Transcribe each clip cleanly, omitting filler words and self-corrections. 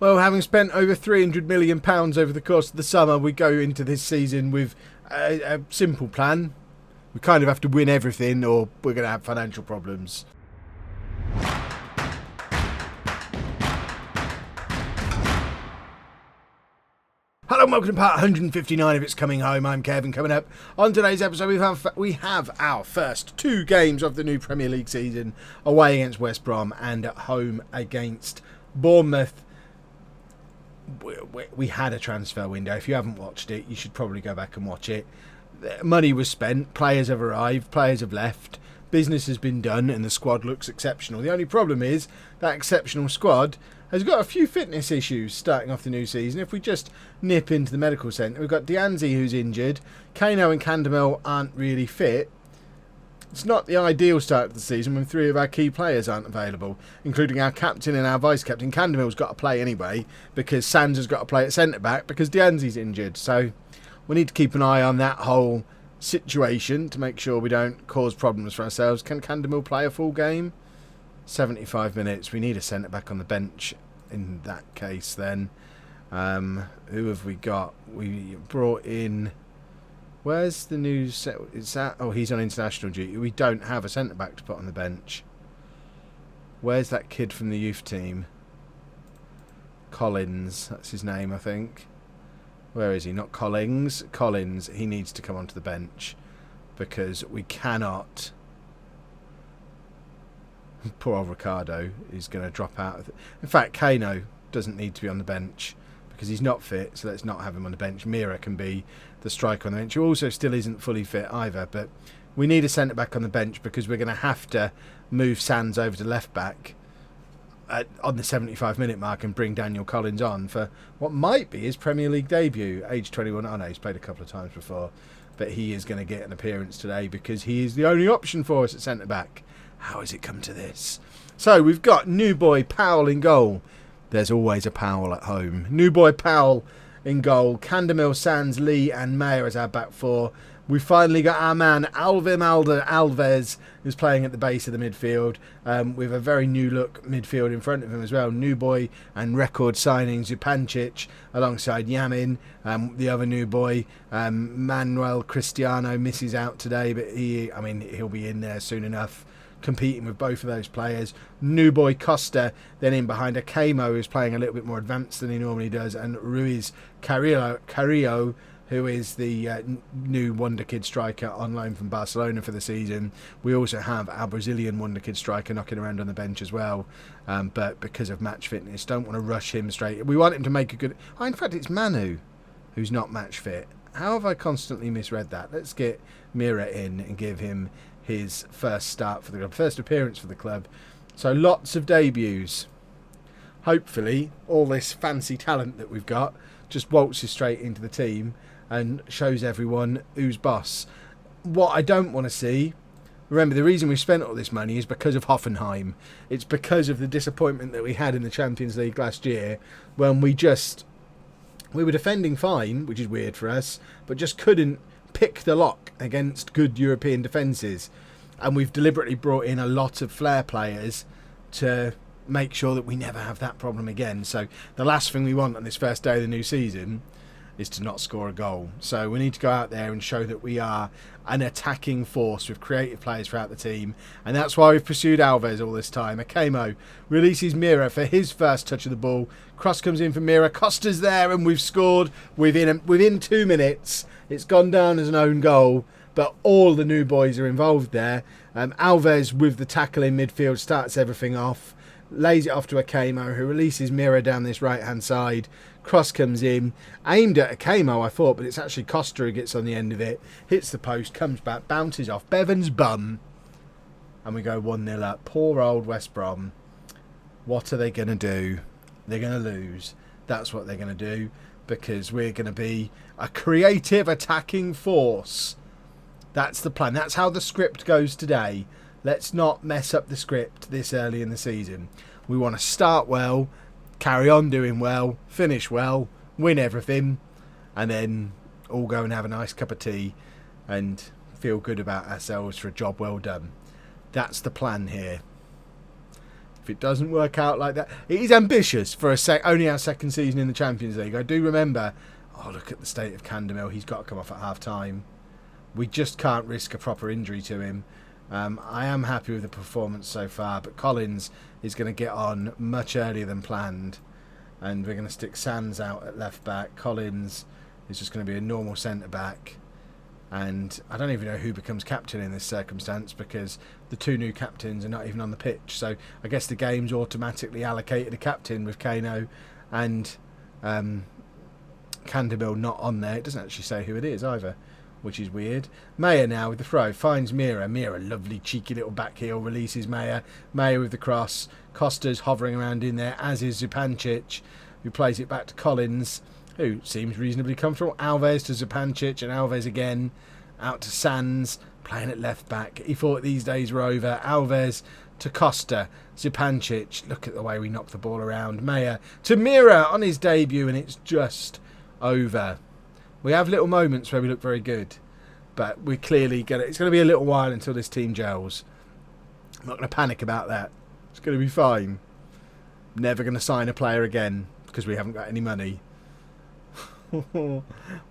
Well, having spent over £300 million over the course of the summer, we go into this season with a simple plan. We kind of have to win everything or we're going to have financial problems. Hello and welcome to part 159 of It's Coming Home. I'm Kevin. Coming up on today's episode, we have our first two games of the new Premier League season, away against West Brom and at home against Bournemouth. We had a transfer window. If you haven't watched it, you should probably go back and watch it. Money was spent, players have arrived, players have left, business has been done, and the squad looks exceptional. The only problem is that exceptional squad has got a few fitness issues starting off the new season. If we just nip into the medical centre, we've got Dianzi who's injured, Kano and Candamel aren't really fit. It's not the ideal start to the season when three of our key players aren't available, including our captain and our vice-captain. Candamel's got to play anyway, because Sands has got to play at centre-back, because Dianzi's injured. So we need to keep an eye on that whole situation to make sure we don't cause problems for ourselves. Can Candamel play a full game? 75 minutes. We need a centre-back on the bench in that case then. Who have we got? We brought in... Where's the new set? Is that? Oh, he's on international duty. We don't have a centre-back to put on the bench. Where's that kid from the youth team? Collins. That's his name, I think. Where is he? Not Collins. Collins. He needs to come onto the bench because we cannot... Poor old Ricardo is going to drop out. In fact, Kano doesn't need to be on the bench because he's not fit, so let's not have him on the bench. Mira can be the striker on the bench, who also still isn't fully fit either, but we need a centre-back on the bench because we're going to have to move Sands over to left-back on the 75-minute mark and bring Daniel Collins on for what might be his Premier League debut, age 21. I know he's played a couple of times before, but he is going to get an appearance today because he is the only option for us at centre-back. How has it come to this? So we've got new boy Powell in goal. There's always a Powell at home. New boy Powell in goal. Candamel, Sands, Lee and Mayer as our back four. We finally got our man Alves, who's playing at the base of the midfield with a very new look midfield in front of him as well. New boy and record signing Zupancic alongside Yamin. The other new boy, Manuel Cristiano, misses out today, but he'll be in there soon enough, competing with both of those players. New boy Costa then in behind Akamo, who's playing a little bit more advanced than he normally does, and Ruiz Carrillo, who is the new wonder kid striker on loan from Barcelona for the season. We also have our Brazilian wonder kid striker knocking around on the bench as well, but because of match fitness, don't want to rush him straight. We want him to make a good... Oh, in fact, it's Manu who's not match fit. How have I constantly misread that? Let's get Mira in and give him his first start for the club, first appearance for the club. So lots of debuts. Hopefully all this fancy talent that we've got just waltzes straight into the team and shows everyone who's boss. What I don't want to see, remember the reason we spent all this money is because of Hoffenheim. It's because of the disappointment that we had in the Champions League last year when we were defending fine, which is weird for us, but just couldn't pick the lock against good European defences, and we've deliberately brought in a lot of flair players to make sure that we never have that problem again. So the last thing we want on this first day of the new season is to not score a goal. So we need to go out there and show that we are an attacking force with creative players throughout the team, and that's why we've pursued Alves all this time. Akamo releases Mira for his first touch of the ball. Cross comes in for Mira. Costa's there, and we've scored within 2 minutes. It's gone down as an own goal, but all the new boys are involved there. Alves with the tackle in midfield starts everything off, lays it off to Akamo, who releases Mira down this right-hand side. Cross comes in, aimed at Akamo, I thought, but it's actually Costa who gets on the end of it, hits the post, comes back, bounces off Bevan's bum, and we go 1-0 up. Poor old West Brom. What are they going to do? They're going to lose. That's what they're going to do, because we're going to be a creative attacking force. That's the plan. That's how the script goes today. Let's not mess up the script this early in the season. We want to start well, carry on doing well, finish well, win everything, and then all go and have a nice cup of tea and feel good about ourselves for a job well done. That's the plan here. If it doesn't work out like that, it is ambitious for only our second season in the Champions League. I do remember, oh, look at the state of Candemil. He's got to come off at half-time. We just can't risk a proper injury to him. I am happy with the performance so far, but Collins is going to get on much earlier than planned, and we're going to stick Sands out at left-back. Collins is just going to be a normal centre-back. And I don't even know who becomes captain in this circumstance, because the two new captains are not even on the pitch. So I guess the game's automatically allocated a captain with Kano and Candemil not on there. It doesn't actually say who it is either, which is weird. Mayer now with the throw, finds Mira. Mira, lovely cheeky little back heel, releases Mayer. Mayer with the cross. Costa's hovering around in there, as is Zupancic, who plays it back to Collins, who seems reasonably comfortable. Alves to Zupancic, and Alves again out to Sands, playing at left back. He thought these days were over. Alves to Costa. Zupancic, look at the way we knock the ball around. Mayer to Mira on his debut, and it's just over. We have little moments where we look very good, but we clearly get it. It's going to be a little while until this team gels. I'm not going to panic about that. It's going to be fine. Never going to sign a player again because we haven't got any money. We'll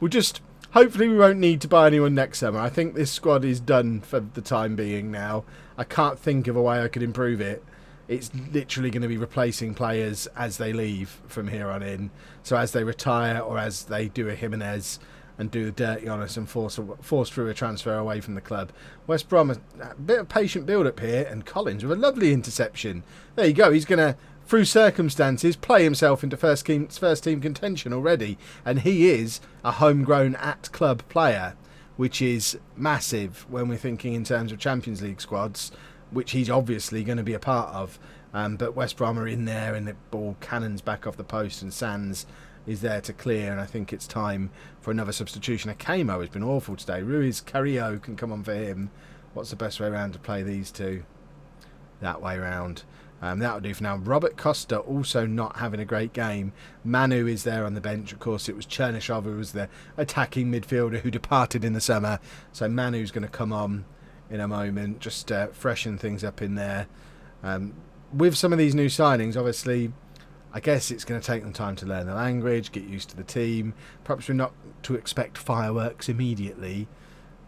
just, hopefully we won't need to buy anyone next summer. I think this squad is done for the time being now. I can't think of a way I could improve it. It's literally going to be replacing players as they leave from here on in. So as they retire, or as they do a Jimenez and do the dirty on us and force through a transfer away from the club. West Brom, a bit of patient build-up here, and Collins with a lovely interception. There you go. He's going to, through circumstances, play himself into first team contention already. And he is a homegrown at-club player, which is massive when we're thinking in terms of Champions League squads, which he's obviously going to be a part of. But West Brom are in there, and the ball cannons back off the post, and Sands is there to clear, and I think it's time for another substitution. Akamo has been awful today. Ruiz Carrillo can come on for him. What's the best way around to play these two? That way round. That'll do for now. Robert Costa also not having a great game. Manu is there on the bench. Of course, it was Chernyshov who was the attacking midfielder who departed in the summer. So Manu's going to come on in a moment, just freshen things up in there. With some of these new signings, obviously, I guess it's going to take them time to learn the language, get used to the team. Perhaps we're not to expect fireworks immediately,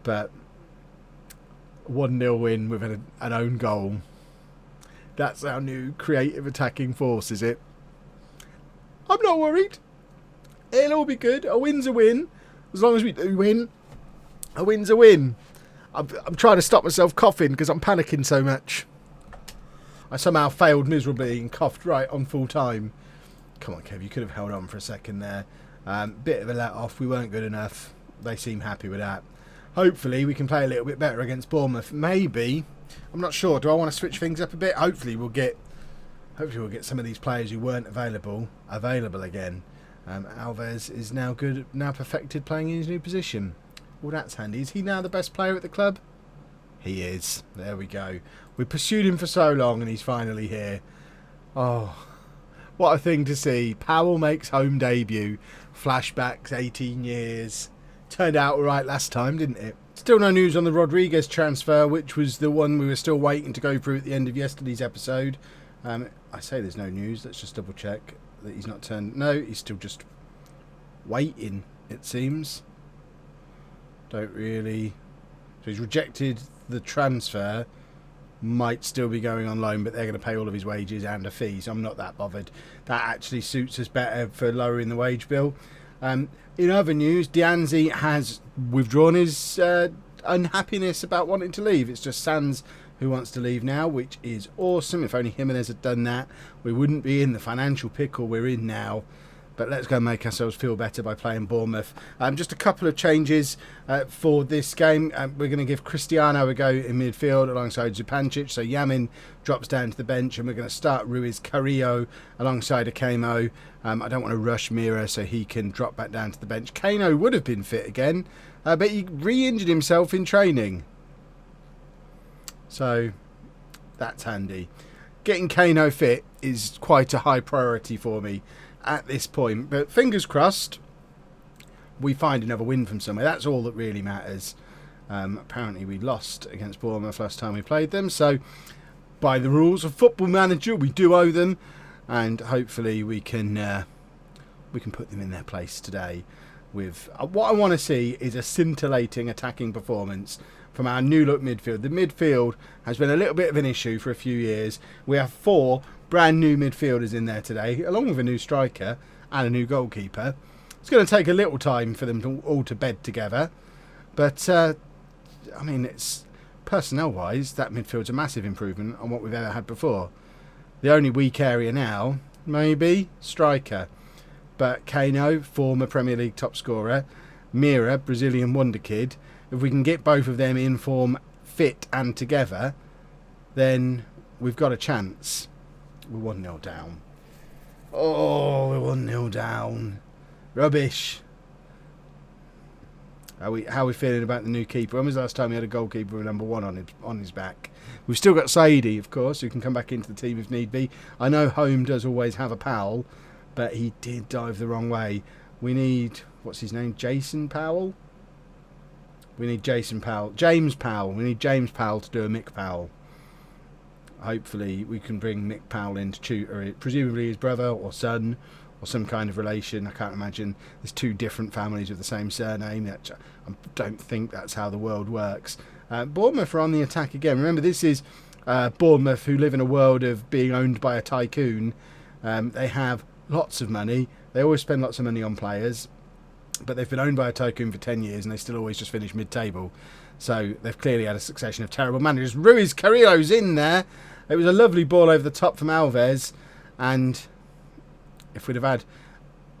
but 1-0 win with an own goal. That's our new creative attacking force, is it? I'm not worried. It'll all be good. A win's a win. As long as we do win, a win's a win. I'm trying to stop myself coughing because I'm panicking so much. I somehow failed miserably and coughed right on full time. Come on, Kev, you could have held on for a second there. Bit of a let off. We weren't good enough. They seem happy with that. Hopefully we can play a little bit better against Bournemouth. Maybe. I'm not sure. Do I want to switch things up a bit? Hopefully we'll get some of these players who weren't available again. Alves is now perfected playing in his new position. Well, that's handy. Is he now the best player at the club? He is. There we go. We pursued him for so long, and he's finally here. Oh, what a thing to see. Powell makes home debut. Flashbacks, 18 years. Turned out all right last time, didn't it? Still no news on the Rodriguez transfer, which was the one we were still waiting to go through at the end of yesterday's episode. I say there's no news. Let's just double check that he's not turned. No, he's still just waiting, it seems. Don't really. So he's rejected the transfer. Might still be going on loan, but they're going to pay all of his wages and a fee, so I'm not that bothered. That actually suits us better for lowering the wage bill. In other news, Dianzi has withdrawn his unhappiness about wanting to leave. It's just Sands who wants to leave now, which is awesome. If only Jimenez had done that, we wouldn't be in the financial pickle we're in now. But let's go and make ourselves feel better by playing Bournemouth. Just a couple of changes for this game. We're going to give Cristiano a go in midfield alongside Zupancic. So Yamin drops down to the bench, and we're going to start Ruiz Carrillo alongside Akamo. I don't want to rush Mira, so he can drop back down to the bench. Kano would have been fit again, but he re-injured himself in training. So that's handy. Getting Kano fit is quite a high priority for me at this point, but fingers crossed we find another win from somewhere. That's all that really matters. Apparently we lost against Bournemouth last time we played them, so by the rules of Football Manager. We do owe them, and hopefully we can put them in their place today. With what I want to see is a scintillating attacking performance from our new look midfield. The midfield has been a little bit of an issue for a few years. We have 4 brand new midfielders in there today, along with a new striker and a new goalkeeper. It's going to take a little time for them all to bed together, but I mean, it's personnel-wise, that midfield's a massive improvement on what we've ever had before. The only weak area now, maybe striker. But Kano, former Premier League top scorer, Mira, Brazilian wonder kid, if we can get both of them in form, fit and together, then we've got a chance. We're 1-0 down. Oh, we're 1-0 down. Rubbish. How are we feeling about the new keeper? When was the last time we had a goalkeeper with number 1 on his back? We've still got Saidi, of course, who can come back into the team if need be. I know Holme does always have a pal, but he did dive the wrong way. We need, what's his name? Jason Powell? We need Jason Powell. James Powell. We need James Powell to do a Mick Powell. Hopefully we can bring Mick Powell in to tutor it. Presumably his brother or son or some kind of relation. I can't imagine there's 2 different families with the same surname. I don't think that's how the world works. Bournemouth are on the attack again. Remember, this is Bournemouth, who live in a world of being owned by a tycoon. They have lots of money. They always spend lots of money on players, but they've been owned by a tycoon for 10 years and they still always just finish mid-table. So they've clearly had a succession of terrible managers. Ruiz Carrillo's in there. It was a lovely ball over the top from Alves, and if we'd have had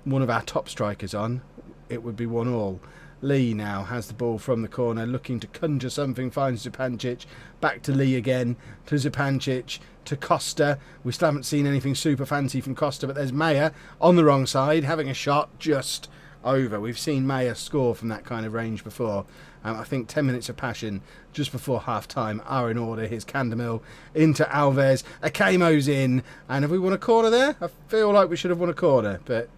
one of our top strikers on, it would be 1-1. Lee now has the ball from the corner, looking to conjure something, finds Zupancic, back to Lee again, to Zupancic, to Costa. We still haven't seen anything super fancy from Costa, but there's Maya on the wrong side, having a shot just over. We've seen Maya score from that kind of range before. I think 10 minutes of passion just before half-time are in order. Here's Candamill into Alves. Akamo's in, and have we won a corner there? I feel like we should have won a corner, but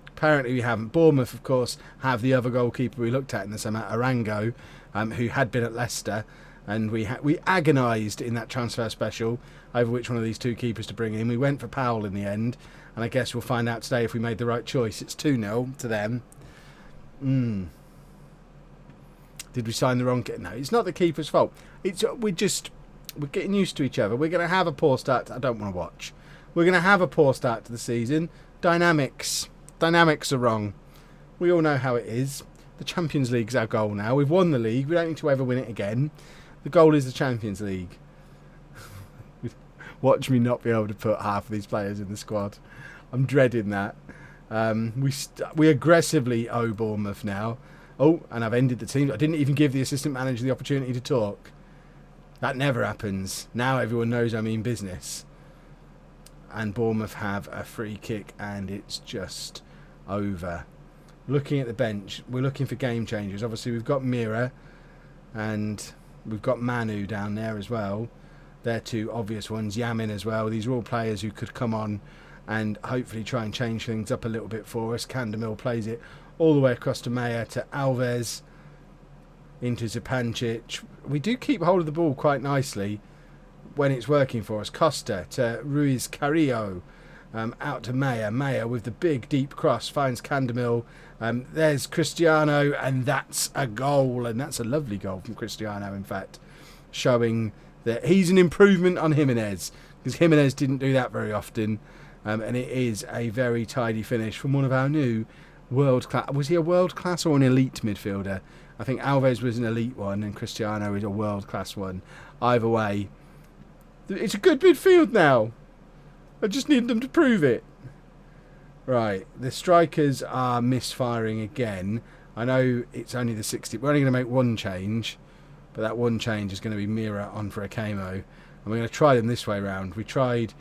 apparently we haven't. Bournemouth, of course, have the other goalkeeper we looked at in the summer, Arango, who had been at Leicester, and we agonised in that transfer special over which one of these 2 keepers to bring in. We went for Powell in the end, and I guess we'll find out today if we made the right choice. It's 2-0 to them. Did we sign the wrong? No, it's not the keeper's fault. We're getting used to each other. We're going to have a poor start. I don't want to watch. We're going to have a poor start to the season. Dynamics are wrong. We all know how it is. The Champions League's our goal now. We've won the league. We don't need to ever win it again. The goal is the Champions League. Watch me not be able to put half of these players in the squad. I'm dreading that. We aggressively owe Bournemouth now. Oh, and I've ended the team. I didn't even give the assistant manager the opportunity to talk. That never happens. Now everyone knows I mean business. And Bournemouth have a free kick, and it's just over. Looking at the bench, we're looking for game changers. Obviously, we've got Mira, and we've got Manu down there as well. They're 2 obvious ones. Yamin as well. These are all players who could come on and hopefully try and change things up a little bit for us. Candamill plays it all the way across to Maya, to Alves, into Zupancic. We do keep hold of the ball quite nicely when it's working for us. Costa to Ruiz Carrillo, out to Maya. Maya with the big deep cross finds Candamill. There's Cristiano, and that's a goal, and that's a lovely goal from Cristiano, in fact, showing that he's an improvement on Jimenez, because Jimenez didn't do that very often, and it is a very tidy finish from one of our new world-class. Was he a world-class or an elite midfielder? I think Alves was an elite one and Cristiano is a world-class one. Either way, it's a good midfield now. I just need them to prove it. Right, the strikers are misfiring again. I know it's only the 60th. We're only going to make 1 change, but that 1 change is going to be Mira on for Akamo. And we're going to try them this way round. We tried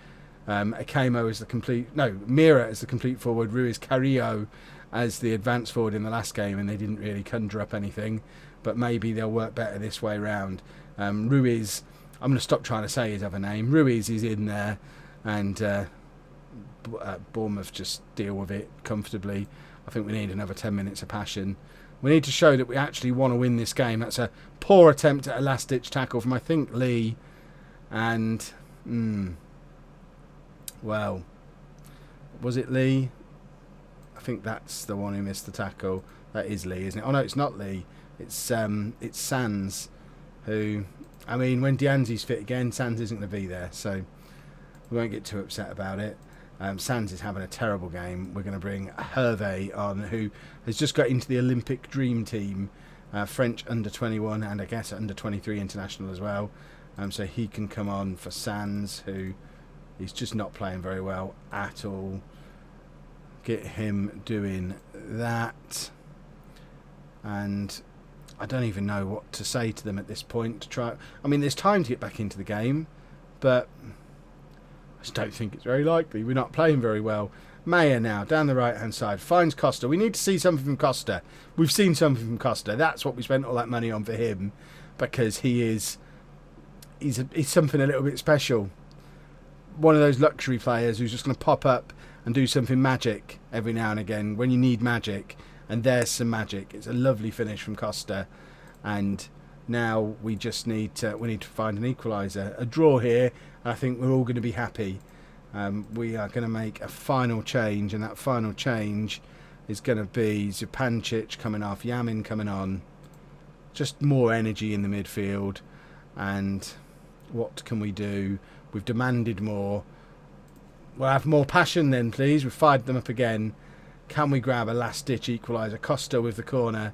Akamo as the complete... No, Mira as the complete forward, Ruiz Carrillo as the advanced forward in the last game, and they didn't really conjure up anything, but maybe they'll work better this way round. Ruiz, I'm going to stop trying to say his other name. Ruiz is in there, and Bournemouth just deal with it comfortably. I think we need another 10 minutes of passion. We need to show that we actually want to win this game. That's a poor attempt at a last-ditch tackle from, I think, Lee, and Well, was it Lee? I think that's the one who missed the tackle. That is Lee, isn't it? Oh no, it's not Lee. It's Sands, who, I mean, when Dianzi's fit again, Sands isn't going to be there, so we won't get too upset about it. Sands is having a terrible game. We're going to bring Hervé on, who has just got into the Olympic Dream Team, French under-21 and I guess under-23 international as well. So he can come on for Sands, who is just not playing very well at all. Get him doing that. And I don't even know what to say to them at this point. To try, I mean, there's time to get back into the game, but I just don't think it's very likely. We're not playing very well. Mayer now, down the right-hand side, finds Costa. We need to see something from Costa. We've seen something from Costa. That's what we spent all that money on for him, because he's something a little bit special. One of those luxury players who's just going to pop up and do something magic every now and again when you need magic. And there's some magic. It's a lovely finish from Costa. And now we just need to find an equaliser. A draw here, and I think we're all going to be happy. We are going to make a final change, and that final change is going to be Zupancic coming off, Yamin coming on. Just more energy in the midfield. And what can we do? We've demanded more. We'll have more passion then, please. We've fired them up again. Can we grab a last-ditch equaliser? Costa with the corner,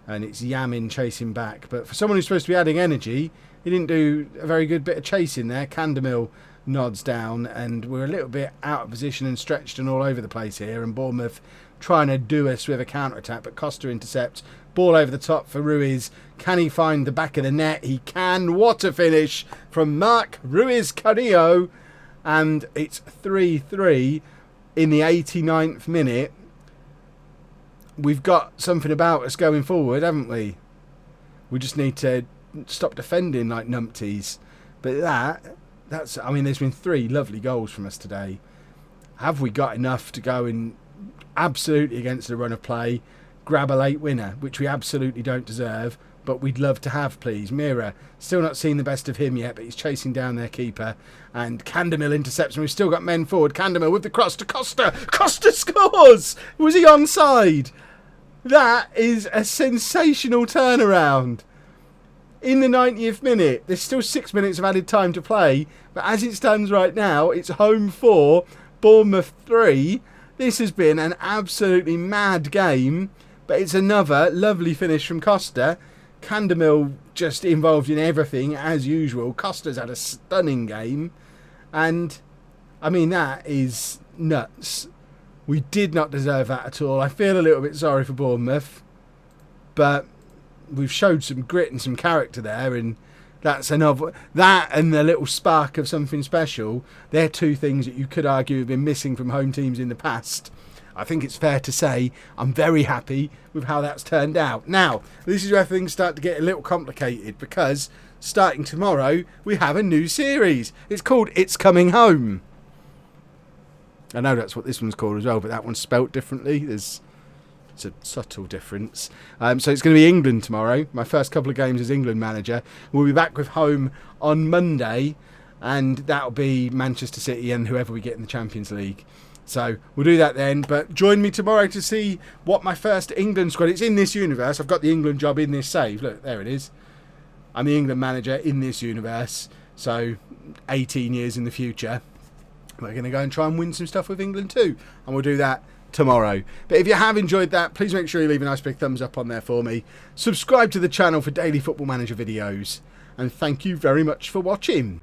and it's Yamin chasing back. But for someone who's supposed to be adding energy, he didn't do a very good bit of chasing there. Candemil nods down, and we're a little bit out of position and stretched and all over the place here. And Bournemouth trying to do us with a counter-attack, but Costa intercepts. Ball over the top for Ruiz. Can he find the back of the net? He can. What a finish from Marc Ruiz Carrillo. And it's 3-3 in the 89th minute. We've got something about us going forward, haven't we? We just need to stop defending like numpties. But that's, I mean, there's been 3 lovely goals from us today. Have we got enough to go in absolutely against the run of play, grab a late winner, which we absolutely don't deserve, but we'd love to have, please? Mira, still not seen the best of him yet, but he's chasing down their keeper. And Candemil intercepts, and we've still got men forward. Candemil with the cross to Costa. Costa scores! Was he onside? That is a sensational turnaround. In the 90th minute, there's still 6 minutes of added time to play, but as it stands right now, it's home 4, Bournemouth 3. This has been an absolutely mad game, but it's another lovely finish from Costa. Candemil just involved in everything as usual. Costa's had a stunning game, and I mean, that is nuts. We did not deserve that at all. I feel a little bit sorry for Bournemouth, but we've showed some grit and some character there, and that's another. That and the little spark of something special, they're 2 things that you could argue have been missing from home teams in the past. I think it's fair to say I'm very happy with how that's turned out. Now, this is where things start to get a little complicated, because starting tomorrow, we have a new series. It's called It's Coming Home. I know that's what this one's called as well, but that one's spelt differently. It's a subtle difference. So it's going to be England tomorrow. My first couple of games as England manager. We'll be back with home on Monday, and that'll be Manchester City and whoever we get in the Champions League. So we'll do that then. But join me tomorrow to see what my first England squad... It's in this universe. I've got the England job in this save. Look, there it is. I'm the England manager in this universe. So 18 years in the future, we're going to go and try and win some stuff with England too. And we'll do that tomorrow. But if you have enjoyed that, please make sure you leave a nice big thumbs up on there for me. Subscribe to the channel for daily Football Manager videos. And thank you very much for watching.